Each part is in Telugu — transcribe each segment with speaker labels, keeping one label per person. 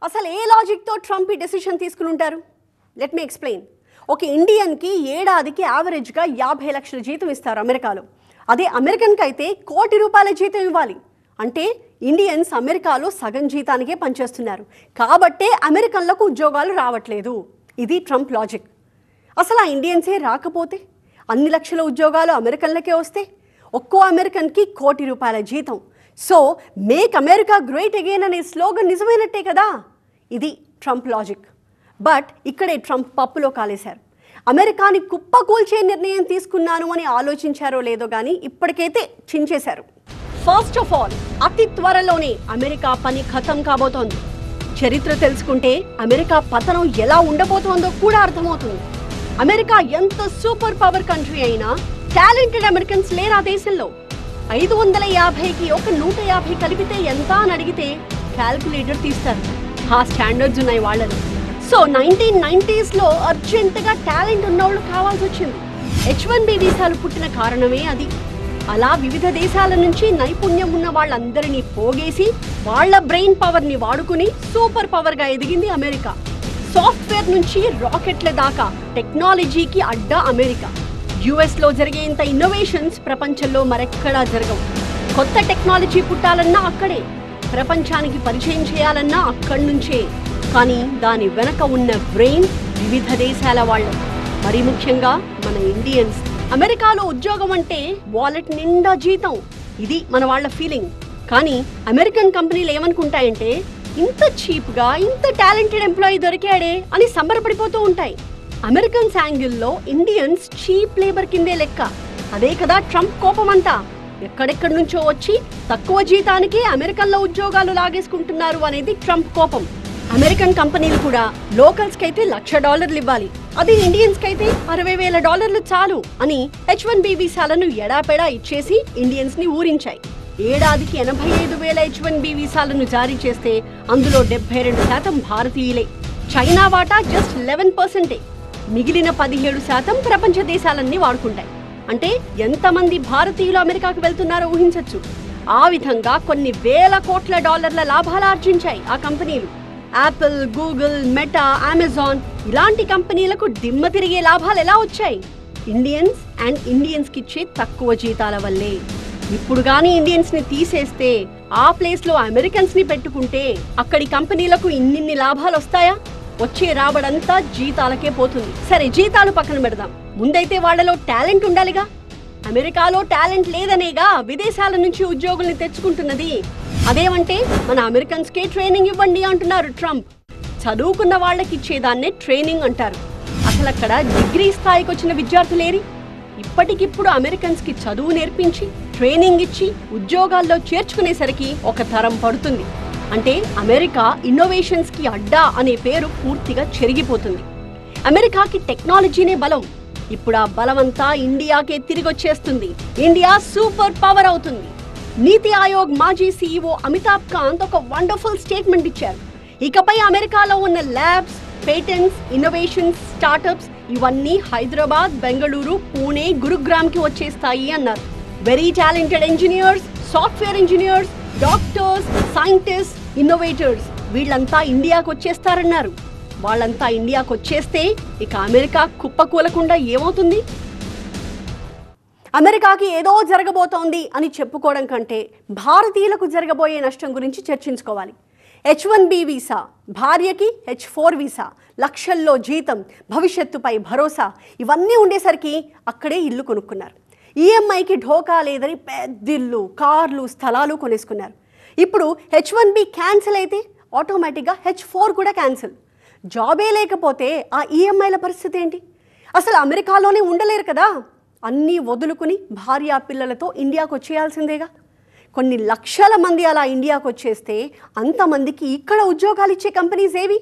Speaker 1: అసలు ఏ లాజిక్తో ట్రంప్ ఈ డెసిషన్ తీసుకుని ఉంటారు? Let me explain. ఒక ఇండియన్కి ఏడాదికి యావరేజ్గా 50 లక్షల జీతం ఇస్తారు అమెరికాలో. అదే అమెరికన్కి అయితే ₹1,00,00,000 జీతం ఇవ్వాలి. అంటే ఇండియన్స్ అమెరికాలో సగం జీతానికే పనిచేస్తున్నారు. కాబట్టే అమెరికన్లకు ఉద్యోగాలు రావట్లేదు. ఇది ట్రంప్ లాజిక్. అసలు ఆ ఇండియన్సే రాకపోతే అన్ని లక్షల ఉద్యోగాలు అమెరికన్లకే వస్తే ఒక్కో అమెరికన్కి ₹1,00,00,000 జీతం. So make America great again అనే స్లోగన్ నిజమైనట్టే కదా. ఇది ట్రంప్ లాజిక్. బట్ ఇక్కడే ట్రంప్ పప్పులో కాలేశారు. అమెరికాని కుప్పకూల్చే నిర్ణయం తీసుకున్నాను అని ఆలోచించారో లేదో కానీ ఇప్పటికైతే చించేశారు. ఫస్ట్ ఆఫ్ ఆల్, అతి త్వరలోనే అమెరికా పని ఖతం కాబోతోంది. చరిత్ర తెలుసుకుంటే అమెరికా పతనం ఎలా ఉండబోతోందో కూడా అర్థమవుతుంది. అమెరికా ఎంత సూపర్ పవర్ కంట్రీ అయినా టాలెంటెడ్ అమెరికన్స్ లేరా దేశంలో. 550కి ఒక 150 కలిపితే ఎంత అని అడిగితే క్యాల్కులేటర్ తీస్తారు. ఆ స్టాండర్డ్స్ ఉన్నాయి వాళ్ళని. సో 1990sలో అర్జెంటుగా టాలెంట్ ఉన్నవాళ్ళు కావాల్సి వచ్చింది. H1B వీసాలు పుట్టిన కారణమే అది. అలా వివిధ దేశాల నుంచి నైపుణ్యం ఉన్న వాళ్ళందరినీ పోగేసి వాళ్ళ బ్రెయిన్ పవర్ని వాడుకుని సూపర్ పవర్గా ఎదిగింది అమెరికా. సాఫ్ట్వేర్ నుంచి రాకెట్ల దాకా టెక్నాలజీకి అడ్డా అమెరికా. యుఎస్లో జరిగే ఇంత ఇన్నోవేషన్స్ ప్రపంచంలో మరెక్కడా జరగవు. కొత్త టెక్నాలజీ పుట్టాలన్నా అక్కడే, ప్రపంచానికి పరిచయం చేయాలన్నా అక్కడి నుంచే. కానీ దాని వెనక ఉన్న బ్రెయిన్ వివిధ దేశాల వాళ్ళు, మరీ ముఖ్యంగా మన ఇండియన్స్. అమెరికాలో ఉద్యోగం అంటే వాలెట్ నిండా జీతం, ఇది మన వాళ్ళ ఫీలింగ్. కానీ అమెరికన్ కంపెనీలు ఏమనుకుంటాయంటే ఇంత చీప్గా ఇంత టాలెంటెడ్ ఎంప్లాయీ దొరికాడే అని సంబరపడిపోతూ ఉంటాయి. అమెరికన్స్ యాంగిల్లో ఇండియన్స్ చీప్ లేబర్ కిందే లెక్క. అదే కదా ట్రంప్ కోపం అంతా. ఎక్కడెక్కడి నుంచో వచ్చి తక్కువ జీతానికి అమెరికన్లో ఉద్యోగాలు లాగేసుకుంటున్నారు అనేది ట్రంప్ కోపం. అమెరికన్ కంపెనీలు కూడా లోకల్స్కి అయితే $1,00,000 ఇవ్వాలి, అది ఇండియన్స్కి అయితే $60,000 చాలు అని H1B వీసాలను ఎడాపెడా ఇచ్చేసి ఇండియన్స్ని ఊరించాయి. ఏడాదికి 85,000 H1B వీసాలను జారీ చేస్తే అందులో 72% భారతీయులే. చైనా వాటా జస్ట్ 11%. మిగిలిన 17% ప్రపంచ దేశాలన్నీ వాడుకుంటాయి. అంటే ఎంతమంది భారతీయులు అమెరికాకు వెళ్తున్నారో ఊహించవచ్చు. ఆ విధంగా కొన్ని వేల కోట్ల డాలర్ల లాభాలు ఆర్జించాయి ఆ కంపెనీలు. యాపిల్, గూగుల్, మెటా, అమెజాన్ ఇలాంటి కంపెనీలకు దిమ్మ తిరిగే లాభాలు ఎలా వచ్చాయి? ఇండియన్స్కి ఇచ్చే తక్కువ జీతాల వల్లే. ఇప్పుడు కానీ ఇండియన్స్ని తీసేస్తే ఆ ప్లేస్లో అమెరికన్స్ని పెట్టుకుంటే అక్కడి కంపెనీలకు ఇన్నిన్ని లాభాలు వస్తాయా? వచ్చే రాబడంతా జీతాలకే పోతుంది. సరే, జీతాలు పక్కన పెడదాం. ముందైతే వాళ్లలో టాలెంట్ ఉండాలిగా. అమెరికాలో టాలెంట్ లేదనేగా విదేశాల నుంచి ఉద్యోగుల్ని తెచ్చుకుంటున్నది. అదేమంటే మన అమెరికన్స్కే ట్రైనింగ్ ఇవ్వండి అంటున్నారు ట్రంప్. చదువుకున్న వాళ్ళకి ఇచ్చేదాన్నే ట్రైనింగ్ అంటారు. అసలు అక్కడ డిగ్రీ స్థాయికి వచ్చిన విద్యార్థులేరి? ఇప్పటికిప్పుడు అమెరికన్స్కి చదువు నేర్పించి ట్రైనింగ్ ఇచ్చి ఉద్యోగాల్లో చేర్చుకునేసరికి ఒక తరం పడుతుంది. అంటే అమెరికా ఇన్నోవేషన్స్కి అడ్డా అనే పేరు పూర్తిగా చెరిగిపోతుంది. అమెరికాకి టెక్నాలజీనే బలం. ఇప్పుడు ఆ బలమంతా ఇండియాకే తిరిగి వచ్చేస్తుంది. ఇండియా సూపర్ పవర్ అవుతుంది. నీతి ఆయోగ్ మాజీ CEO అమితాబ్ కాంత్ ఒక వండర్ఫుల్ స్టేట్మెంట్ ఇచ్చారు. ఇకపై అమెరికాలో ఉన్న ల్యాబ్స్, పేటెంట్స్, ఇన్నోవేషన్స్, స్టార్టప్స్ ఇవన్నీ హైదరాబాద్, బెంగళూరు, పూణే, గురుగ్రామ్కి వచ్చేస్తాయి అన్నారు. Very talented engineers, software engineers, doctors, scientist, innovators వీళ్ళంతా ఇండియాకు వచ్చేస్తారన్నారు. వాళ్ళంతా ఇండియాకు వచ్చేస్తే ఇక అమెరికా కుప్పకూలకుండా ఏమవుతుంది? అమెరికాకి ఏదో జరగబోతోంది అని చెప్పుకోవడం కంటే భారతీయులకు జరగబోయే నష్టం గురించి చర్చించుకోవాలి. H1B వీసా, భార్యకి H4 వీసా, లక్షల్లో జీతం, భవిష్యత్తుపై భరోసా ఇవన్నీ ఉండేసరికి అక్కడే ఇల్లు కొనుక్కున్నారు. EMIకి ఢోకా లేదని పెద్దిల్లు, కార్లు, స్థలాలు కొనేసుకున్నారు. ఇప్పుడు H1B క్యాన్సిల్ అయితే ఆటోమేటిక్గా H4 కూడా క్యాన్సిల్. జాబే లేకపోతే ఆ EMIల పరిస్థితి ఏంటి? అసలు అమెరికాలోనే ఉండలేరు కదా. అన్నీ వదులుకుని భార్య పిల్లలతో ఇండియాకు వచ్చేయాల్సిందేగా. కొన్ని లక్షల మంది అలా ఇండియాకు వచ్చేస్తే అంతమందికి ఇక్కడ ఉద్యోగాలు ఇచ్చే కంపెనీస్ ఏవి?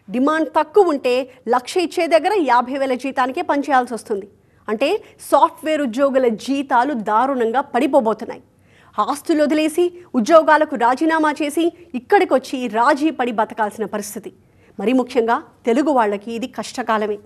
Speaker 1: డిమాండ్ తక్కువ ఉంటే 1,00,000 ఇచ్చే దగ్గర 50,000 జీతానికే పనిచేయాల్సి వస్తుంది. అంటే సాఫ్ట్వేర్ ఉద్యోగుల జీతాలు దారుణంగా పడిపోబోతున్నాయి. ఆస్తులు వదిలేసి ఉద్యోగాలకు రాజీనామా చేసి ఇక్కడికి వచ్చి రాజీ పడి బతకాల్సిన పరిస్థితి. మరి ముఖ్యంగా తెలుగు వాళ్ళకి ఇది కష్టకాలమే.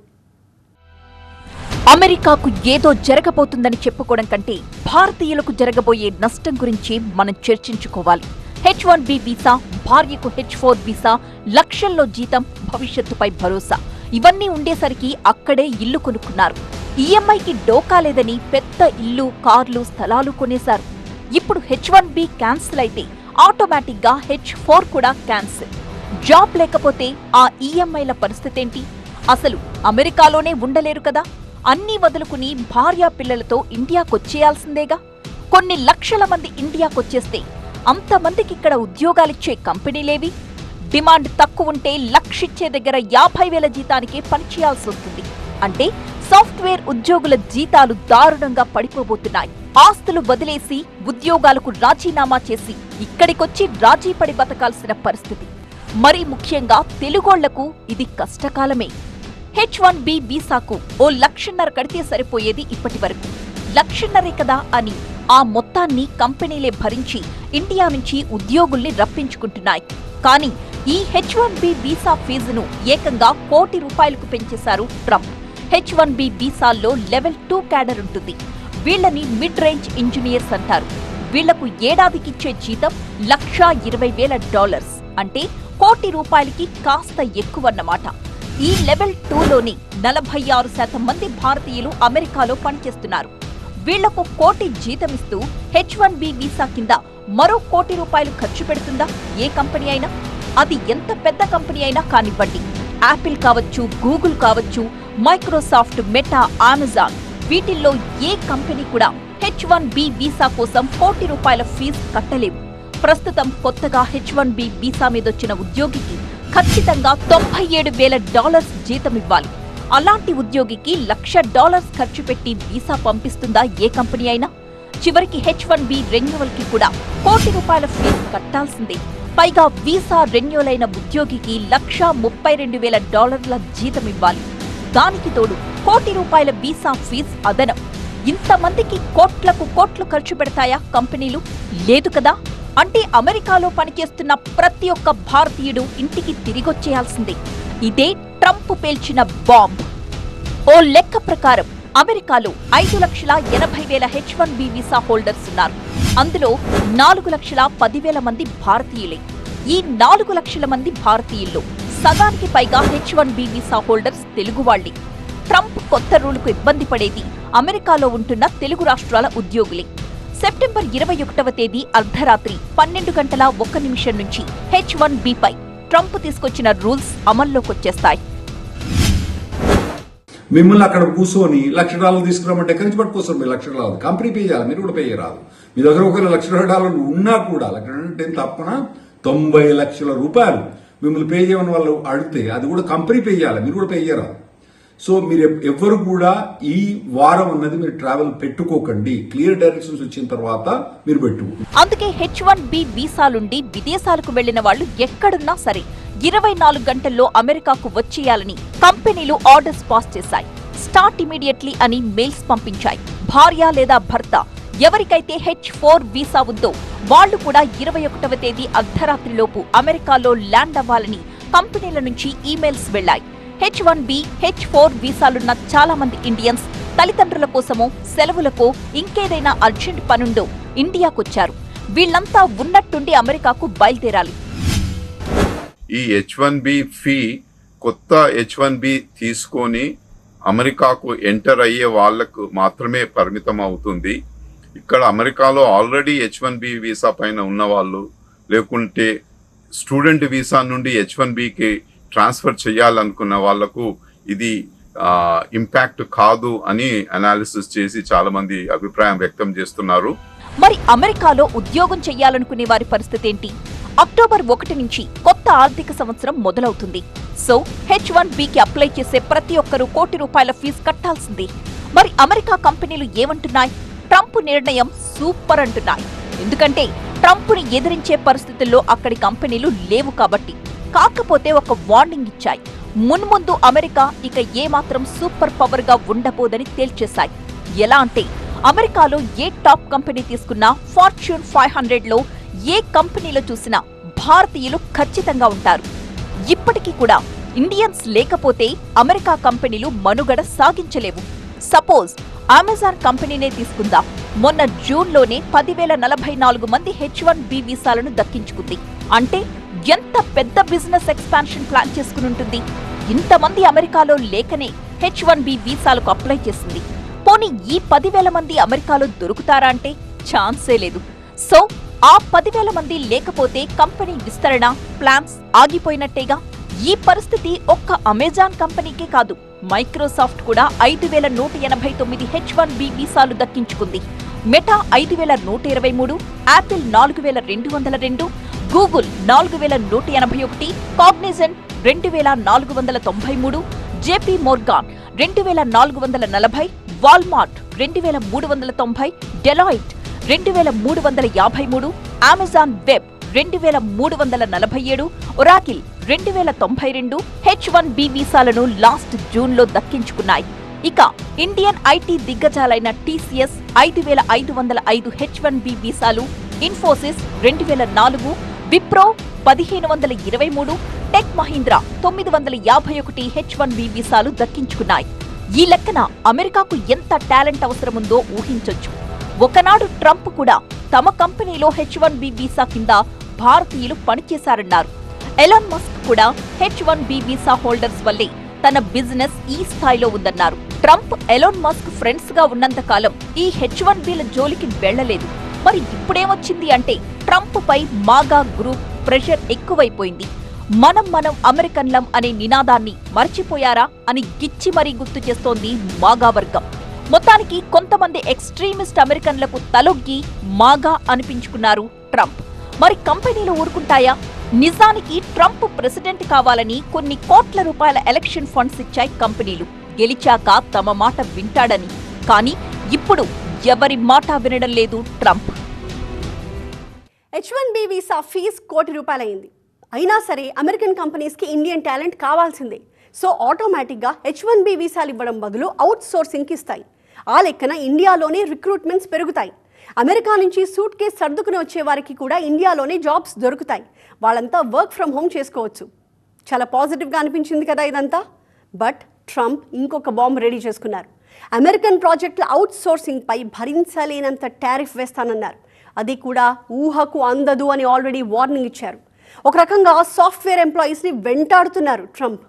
Speaker 2: అమెరికాకు ఏదో జరగబోతుందని చెప్పుకోవడం కంటే భారతీయులకు జరగబోయే నష్టం గురించి మనం చర్చించుకోవాలి. H1B వీసా, భార్యకు H4 వీసా, లక్షల్లో జీతం, భవిష్యత్తుపై భరోసా ఇవన్నీ ఉండేసరికి అక్కడే ఇల్లు కొనుక్కున్నారు. ఈఎంఐకి డోకా లేదని పెద్ద ఇల్లు, కార్లు, స్థలాలు కొనేశారు. ఇప్పుడు H1B క్యాన్సిల్ అయితే ఆటోమేటిక్ గా H4 కూడా క్యాన్సిల్. జాబ్ లేకపోతే ఆ ఈఎంఐల పరిస్థితేంటి? అసలు అమెరికాలోనే ఉండలేరు కదా. అన్నీ వదులుకుని భార్యా పిల్లలతో ఇండియాకొచ్చేయాల్సిందేగా. కొన్ని లక్షల మంది ఇండియాకొచ్చేస్తే అంతమందికి ఇక్కడ ఉద్యోగాలిచ్చే కంపెనీలేవి? డిమాండ్ తక్కువ ఉంటే లక్షిచ్చే దగ్గర 50,000 జీతానికే పనిచేయాల్సి వస్తుంది. అంటే సాఫ్ట్వేర్ ఉద్యోగుల జీతాలు దారుణంగా పడిపోబోతున్నాయి. ఆస్తులు వదిలేసి ఉద్యోగాలకు రాజీనామా చేసి ఇక్కడికొచ్చి రాజీపడి బతకాల్సిన పరిస్థితి. మరీ ముఖ్యంగా తెలుగోళ్లకు ఇది కష్టకాలమే. H1B వీసాకు ఓ 1,50,000 కడితే సరిపోయేది. ఇప్పటి వరకు 1,50,000 కదా అని ఆ మొత్తాన్ని కంపెనీలే భరించి ఇండియా నుంచి ఉద్యోగుల్ని రప్పించుకుంటున్నాయి. కానీ ఈ H1B వీసా ఫీజును ఏకంగా ₹1 కోటి పెంచేశారు ట్రంప్. H1B వీసాల్లో లెవెల్ 2 క్యాడర్ ఉంటుంది. వీళ్లని మిడ్ రేంజ్ ఇంజనీర్స్ అంటారు. వీళ్లకు ఏడాదికిచ్చే జీతం $1,20,000, అంటే ₹1 కోటి కాస్త ఎక్కువన్నమాట. ఈ లెవెల్ 2లోని 46% మంది భారతీయులు అమెరికాలో పనిచేస్తున్నారు. వీళ్లకు ₹1 కోటి జీతమిస్తూ H1B వీసా కింద మరో ₹1 కోటి ఖర్చు పెడుతుందా ఏ కంపెనీ అయినా? అది ఎంత పెద్ద కంపెనీ అయినా కానివ్వండి. యాపిల్ కావచ్చు, గూగుల్ కావచ్చు, మైక్రోసాఫ్ట్, మెటా, అమెజాన్ వీటిల్లో ఏ కంపెనీ కూడా H1B వీసా కోసం ₹1 కోటి ఫీజు కట్టలేవు. ప్రస్తుతం కొత్తగా H1B వీసా మీదొచ్చిన ఉద్యోగికి ఖచ్చితంగా $97,000 జీతమివ్వాలి. అలాంటి ఉద్యోగికి $1,00,000 ఖర్చు పెట్టి వీసా పంపిస్తుందా ఏ కంపెనీ అయినా? చివరికి H1B రెన్యువల్ కి కూడా ₹1 కోటి ఫీజు కట్టాల్సిందే. పైగా వీసా రెన్యువల్ అయిన ఉద్యోగికి $1,32,000 జీతమివ్వాలి. దానికి తోడు ₹1 కోటి వీసా ఫీజు అదనం. ఇంతమందికి కోట్లకు కోట్లు ఖర్చు పెడతాయా కంపెనీలు? లేదు కదా. అంటే అమెరికాలో పనిచేస్తున్న ప్రతి ఒక్క భారతీయుడు ఇంటికి తిరిగొచ్చేయాల్సిందే. ఇదే ట్రంప్ పేల్చిన బాంబ్. ఓ లెక్క ప్రకారం అమెరికాలో 5,80,000 H1B వీసా హోల్డర్స్ ఉన్నారు. అందులో 4,10,000 మంది భారతీయులే. ఈ 4 లక్షల మంది భారతీయుల్లో సగానికి పైగా H1B వీసా హోల్డర్స్ తెలుగువాళ్లే. ట్రంప్ కొత్త రూలుకు ఇబ్బంది పడేది అమెరికాలో ఉంటున్న తెలుగు రాష్ట్రాల ఉద్యోగులే. సెప్టెంబర్ 21వ తేదీ అర్ధరాత్రి 12:01 నుంచి H1B పై ట్రంప్ తీసుకొచ్చిన రూల్స్ అమల్లోకొచ్చేస్తాయి.
Speaker 3: మిమ్మల్ని అక్కడ కూర్చొని $1,00,000 తీసుకురామంటే ఎక్కడి నుంచి పట్టుకోస్తారు? మీరు $1,00,000 కంపెనీ పే చేయాలి, మీరు కూడా పే చేయరాదు. మీ దగ్గర ఒక $1,00,000 ఉన్నా కూడా $1,00,000 తప్పన ₹90 లక్షల మిమ్మల్ని పే చేయమని వాళ్ళు అడిగితే అది కూడా కంపెనీ పే చేయాలి, మీరు కూడా పే చేయరాదు. సో మీరు ఎవ్వరు కూడా ఈ వారం అన్నది మీరు ట్రావెల్ పెట్టుకోకండి. క్లియర్ డైరెక్షన్స్ వచ్చిన తర్వాత మీరు పెట్టు.
Speaker 2: అందుకే H1B వీసాలుండి విదేశాలకు వెళ్లిన వాళ్ళు ఎక్కడున్నా సరే 24 గంటల్లో అమెరికాకు వచ్చేయాలని కంపెనీలు ఆర్డర్స్ పాస్ చేశాయి. స్టార్ట్ ఇమీడియట్లీ అని మెయిల్స్ పంపించాయి. భార్య లేదా భర్త ఎవరికైతే H4 వీసా ఉందో వాళ్లు కూడా 21వ తేదీ అర్ధరాత్రిలోపు అమెరికాలో ల్యాండ్ అవ్వాలని కంపెనీల నుంచి ఈమెయిల్స్ వెళ్లాయి. H1B, H4 వీసాలున్న చాలా మంది ఇండియన్స్ తల్లిదండ్రుల కోసమో, సెలవులకో, ఇంకేదైనా అర్జెంట్ పనుందో ఇండియాకొచ్చారు. వీళ్లంతా ఉన్నట్టుండి అమెరికాకు బయలుదేరాలి.
Speaker 4: ఈ H1B ఫీ కొత్త H1B తీసుకొని అమెరికాకు ఎంటర్ అయ్యే వాళ్లకు మాత్రమే పరిమితం అవుతుంది. ఇక్కడ అమెరికాలో ఆల్రెడీ H1B వీసా పైన ఉన్నవాళ్ళు, లేకుంటే స్టూడెంట్ వీసా నుండి H1Bకి ట్రాన్స్ఫర్ చేయాలనుకున్న వాళ్లకు ఇది ఇంపాక్ట్ కాదు అని అనాలిసిస్ చేసి చాలా మంది అభిప్రాయం వ్యక్తం చేస్తున్నారు.
Speaker 2: మరి అమెరికాలో ఉద్యోగం చేయాలనుకునే వారి పరిస్థితి ఏంటి? అక్టోబర్ 1 నుంచి కొత్త ఆర్థిక సంవత్సరం మొదలవుతుంది. సో H1Bకి అప్లై చేసే ప్రతి ఒక్కరూ ₹1 కోటి ఫీజు కట్టాల్సిందే. మరి అమెరికా కంపెనీలు ఏమంటున్నాయి? ట్రంప్ నిర్ణయం సూపర్ అంటున్నాయి. ఎందుకంటే ట్రంప్ని ఎదిరించే పరిస్థితుల్లో అక్కడి కంపెనీలు లేవు కాబట్టి. కాకపోతే ఒక వార్నింగ్ ఇచ్చాయి. మున్ముందు అమెరికా ఇక ఏమాత్రం సూపర్ పవర్ గా ఉండబోదని తేల్చేశాయి. ఎలా అంటే అమెరికాలో ఏ టాప్ కంపెనీ తీసుకున్నా ఫార్చ్యూన్ 500లో ఏ కంపెనీలో చూసినా భారతీయులు ఖచ్చితంగా ఉంటారు. ఇప్పటికీ కూడా ఇండియన్స్ లేకపోతే అమెరికా కంపెనీలు మనుగడ సాగించలేవు. సపోజ్ అమెజాన్ కంపెనీనే తీసుకుందాం. మొన్న జూన్లోనే 10,044 మంది H1B వీసాలను దక్కించుకుంది. అంటే ఎంత పెద్ద బిజినెస్ ఎక్స్పాన్షన్ ప్లాన్ చేసుకుని ఉంటుంది. ఇంతమంది అమెరికాలో లేకనే H1B వీసాలకు అప్లై చేసింది. పోనీ ఈ 10,000 మంది అమెరికాలో దొరుకుతారా అంటే ఛాన్సే లేదు. సో ఆ 10,000 మంది లేకపోతే కంపెనీ విస్తరణ ప్లాన్స్ ఆగిపోయినట్టేగా. ఈ పరిస్థితి ఒక్క అమెజాన్ కంపెనీకే కాదు, మైక్రోసాఫ్ట్ కూడా 5,189 H1B వీసాలు దక్కించుకుంది. Meta 5,123, Apple 4,202, Google 4,181, Cognizant 2,493, JP Morgan 2,440, Walmart 2,390, Deloitte 2,353, Amazon web 2,347, Oracle 2,092 H1B వీసాలను లాస్ట్ జూన్లో దక్కించుకున్నాయి. ఇక ఇండియన్ ఐటీ దిగ్గజాలైన TCS 5,505 H1B వీసాలు, ఇన్ఫోసిస్ 2,004, విప్రో 1,523, టెక్ మహీంద్రా 951 H1B వీసాలు దక్కించుకున్నాయి. ఈ లెక్కన అమెరికాకు ఎంత టాలెంట్ అవసరముందో ఊహించొచ్చు. ఒకనాడు ట్రంప్ కూడా తమ కంపెనీలో H1B వీసా కింద భారతీయులు పనిచేశారన్నారు. ఎలాన్ మస్క్ కూడా H1B వీసా హోల్డర్స్ వల్లే తన బిజినెస్ ఈ స్థాయిలో ఉందన్నారు. ట్రంప్ ఎలాన్ మస్క్ ఫ్రెండ్స్ గా ఉన్నంత కాలం ఈ H1Bల జోలికి వెళ్లలేదు. మరి ఇప్పుడేమొచ్చింది అంటే ట్రంప్ పై మాగా గ్రూప్ ప్రెషర్ ఎక్కువైపోయింది. మనం అమెరికన్లం అనే నినాదాన్ని మర్చిపోయారా అని గిచ్చి మరీ గుర్తు చేస్తోంది మాగా వర్గం. మొత్తానికి కొంతమంది ఎక్స్ట్రీమిస్ట్ అమెరికన్లకు తలొగ్గి మాగా అనిపించుకున్నారు ట్రంప్. మరి కంపెనీలు ఊరుకుంటాయా? నిజానికి ట్రంప్ ప్రెసిడెంట్ కావాలని కొన్ని కోట్ల రూపాయల ఎలక్షన్ ఫండ్స్ ఇచ్చాయి కంపెనీలు, గెలిచాక తమ మాట వింటాడని. కానీ ఇప్పుడు ఎవరి మాట వినడం లేదు ట్రంప్.
Speaker 1: H1B వీసా ఫీజు ₹1 కోటి అయింది. అయినా సరే అమెరికన్ కంపెనీస్కి ఇండియన్ టాలెంట్ కావాల్సిందే. సో ఆటోమేటిక్గా H1B వీసాలు ఇవ్వడం బదులు అవుట్ సోర్సింగ్కి ఇస్తాయి. ఆ లెక్కన ఇండియాలోనే రిక్రూట్మెంట్స్ పెరుగుతాయి. అమెరికా నుంచి సూట్ కేసు సర్దుకుని వచ్చే వారికి కూడా ఇండియాలోనే జాబ్స్ దొరుకుతాయి. వాళ్ళంతా వర్క్ ఫ్రమ్ హోమ్ చేసుకోవచ్చు. చాలా పాజిటివ్గా అనిపించింది కదా ఇదంతా. బట్ ట్రంప్ ఇంకొక బాంబ్ రెడీ చేసుకున్నారు. అమెరికన్ ప్రాజెక్టుల అవుట్ సోర్సింగ్పై భరించలేనంత టారిఫ్ వేస్తానన్నారు. అది కూడా ఊహకు అందదు అని ఆల్రెడీ వార్నింగ్ ఇచ్చారు. ఒక రకంగా సాఫ్ట్వేర్ ఎంప్లాయీస్ని వెంటాడుతున్నారు Trump.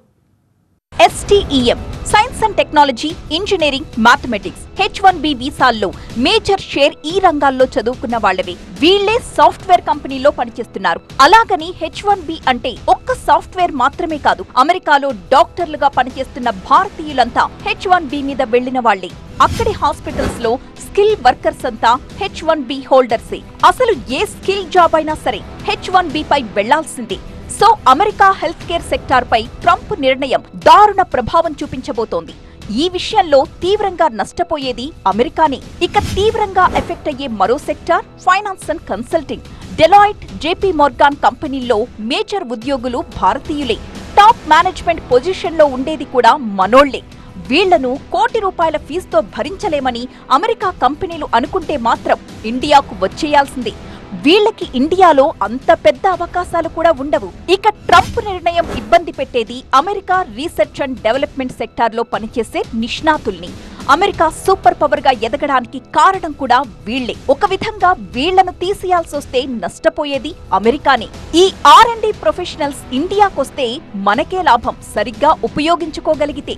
Speaker 2: STEM science and technology, engineering, mathematics H1B వీసాల్లో మేజర్ షేర్ ఈ రంగాల్లో చదువుకున్న వాళ్లవే. వీళ్లే సాఫ్ట్వేర్ కంపెనీలో పనిచేస్తున్నారు. అలాగని H1B అంటే ఒక్క సాఫ్ట్వేర్ మాత్రమే కాదు. అమెరికాలో డాక్టర్లుగా పనిచేస్తున్న భారతీయులంతా H1B మీద వెళ్లిన వాళ్లే. అక్కడి హాస్పిటల్స్ లో స్కిల్ వర్కర్స్ అంతా H1B హోల్డర్సే. అసలు ఏ స్కిల్ జాబ్ అయినా సరే H1B పై వెళ్లాల్సిందే. So America health care sector పై ట్రంప్ నిర్ణయం దారుణ ప్రభావం చూపించబోతోంది. ఈ విషయంలో తీవ్రంగా నష్టపోయేది అమెరికానే. ఇక తీవ్రంగా ఎఫెక్ట్ అయ్యే మరో sector finance and consulting. Deloitte, JP Morgan కంపెనీల్లో మేజర్ ఉద్యోగులు భారతీయులే. టాప్ మేనేజ్మెంట్ పొజిషన్లో ఉండేది కూడా మనోళ్లే. వీళ్లను ₹1 కోటి ఫీజుతో భరించలేమని అమెరికా కంపెనీలు అనుకుంటే మాత్రం ఇండియాకు వచ్చేయాల్సిందే. వీళ్లకి ఇండియాలో అంత పెద్ద అవకాశాలు కూడా ఉండవు. ఇక ట్రంప్ నిర్ణయం ఇబ్బంది పెట్టేది అమెరికా రీసెర్చ్ అండ్ డెవలప్మెంట్ సెక్టార్లో పనిచేసే నిష్ణాతుల్ని. అమెరికా సూపర్ పవర్ గా ఎదగడానికి కారణం కూడా వీళ్లే. ఒక విధంగా వీళ్లను తీసేయాల్సొస్తే నష్టపోయేది అమెరికానే. ఈ R&D ప్రొఫెషనల్స్ ఇండియాకొస్తే మనకే లాభం, సరిగ్గా ఉపయోగించుకోగలిగితే.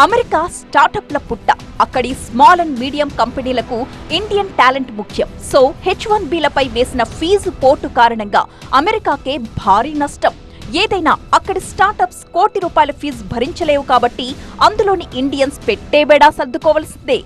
Speaker 2: అమెరికా స్టార్టప్ల పుట్ట. అక్కడి స్మాల్ అండ్ మీడియం కంపెనీలకు ఇండియన్ టాలెంట్ ముఖ్యం. సో H1Bలపై వేసిన ఫీజు పోటు కారణంగా అమెరికాకే భారీ నష్టం. ఏదైనా అక్కడి స్టార్టప్స్ ₹1 కోటి ఫీజు భరించలేవు కాబట్టి అందులోని ఇండియన్స్ పెట్టేబేడా సర్దుకోవలసిందే.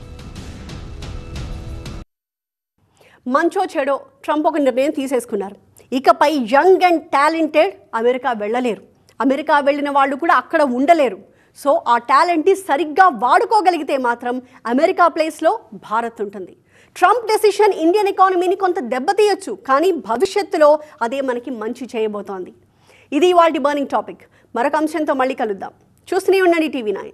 Speaker 1: మంచో చెడో ట్రంప్ ఒక నిర్ణయం తీసేసుకున్నారు. ఇకపై యంగ్ అండ్ టాలెంటెడ్ అమెరికా వెళ్ళలేరు. అమెరికా వెళ్ళిన వాళ్ళు కూడా అక్కడ ఉండలేరు. సో ఆ టాలెంట్ని సరిగ్గా వాడుకోగలిగితే మాత్రం అమెరికా ప్లేస్లో భారత్ ఉంటుంది. ట్రంప్ డెసిషన్ ఇండియన్ ఎకానమీని కొంత దెబ్బతీయొచ్చు, కానీ భవిష్యత్తులో అదే మనకి మంచి చేయబోతోంది. ఇది ఇవాల్టి బర్నింగ్ టాపిక్. మరొక అంశంతో మళ్ళీ కలుద్దాం. చూస్తూనే ఉండండి TV9.